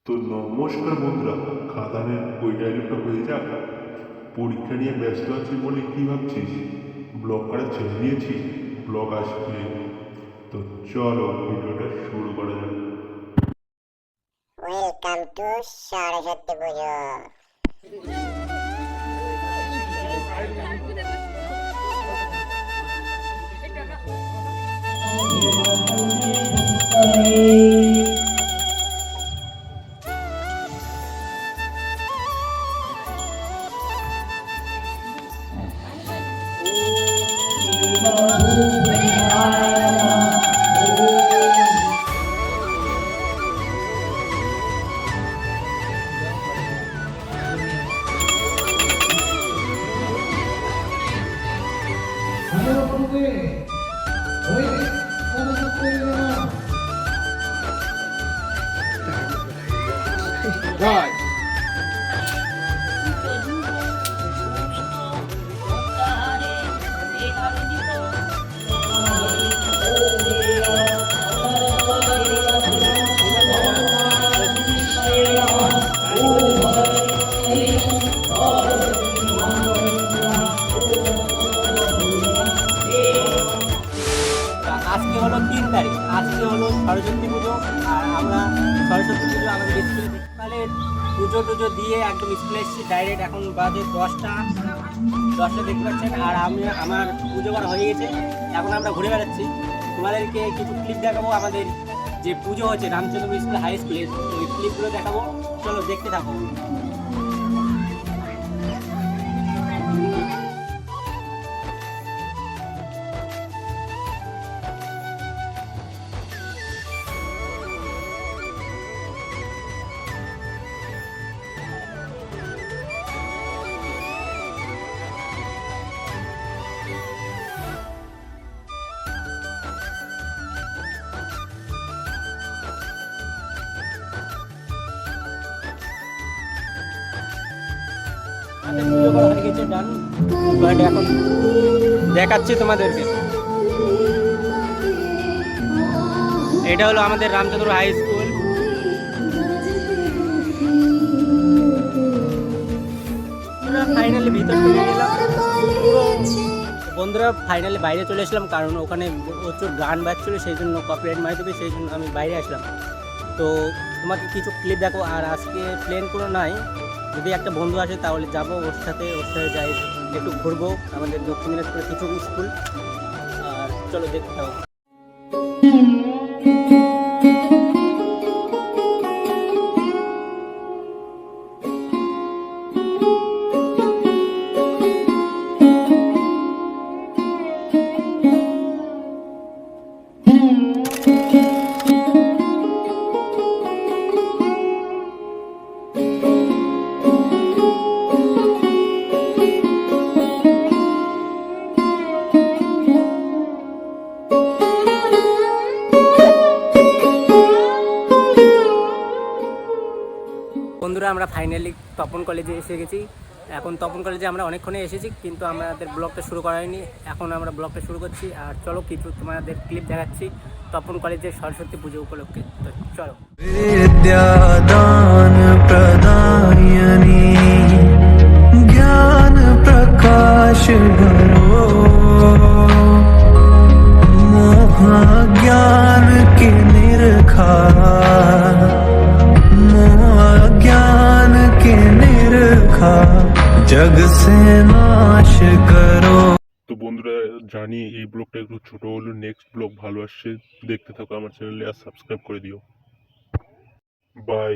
তো নমস্কার বন্ধুরা, খাদানের ওই ডায়লগটা হয়ে যাক। পরীক্ষা নিয়ে ব্যস্ত আছি বলে কি ভাবছিস? ব্লগ করা ছেড়ে দিয়েছি, ব্লগ আসবে। তো চলো ভিডিওটা শুরু করা যাক। Welcome to Saraswati Puja. God. আজকে হলো 3 তারিখ, আজকে হলো সরস্বতী পুজো। আর আমরা সরস্বতী পুজো আমাদের স্কুলে সকালে পুজো টুজো দিয়ে একদম স্কুলে এসেছি ডাইরেক্ট। এখন বাজে 10টা দেখতে পাচ্ছেন। আর আমার পুজো করা হয়ে গেছে, এখন আমরা ঘুরে বেড়াচ্ছি। তোমাদেরকে কিছু ক্লিপ দেখাবো আমাদের যে পুজো হচ্ছে রামচন্দ্র স্কুল হাই স্কুলে, ওই ক্লিপগুলো দেখাবো। চলো দেখতে থাকো। পুজো করা হয়ে গেছে, ডান। বাট এখন দেখাচ্ছি তোমাদেরকে। এটা হলো আমাদের রামচন্দ্র হাই স্কুল। ফাইনালি ভিতর চলে গেলাম পুরো। বন্ধুরা ফাইনালি বাইরে চলে আসলাম, কারণ ওখানে প্রচুর গান বাজছিল, সেই জন্য কপিরাইট মারি দেবে, সেই জন্য আমি বাইরে আসলাম। তো তোমাকে কিছু ক্লিপ দেখো। আর আজকে প্লেন কোনো নাই, যদি একটা বন্ধু আসে তাহলে যাবো ওর সাথে যাই, একটু ঘুরবো আমাদের দক্ষিণ দিনাজপুরের কিছু স্কুল। আর চলো দেখতে থাকো। বন্ধুরা আমরা ফাইনালি তপন কলেজে এসে গেছি। এখন তপন কলেজে আমরা অনেকক্ষণে এসেছি, কিন্তু আমাদের ব্লগটা শুরু করা হয়নি। এখন আমরা ব্লগটা শুরু করছি। আর চলো কিছু তোমাদের ক্লিপ দেখাচ্ছি তপন কলেজের সরস্বতী পুজো উপলক্ষে। তো চলো। विद्यादान प्रदायिनी ज्ञान प्रकाश भरो मोह ज्ञान के निरखार मोह ज्ञान के निरखार जग से नाश करो। তো বন্ধুরা, জানি এই ব্লগটা একটু ছোট হলো, নেক্সট ব্লগ ভালো আসছে, দেখতে থাকো আমার চ্যানেলে আর সাবস্ক্রাইব করে দিও। বাই।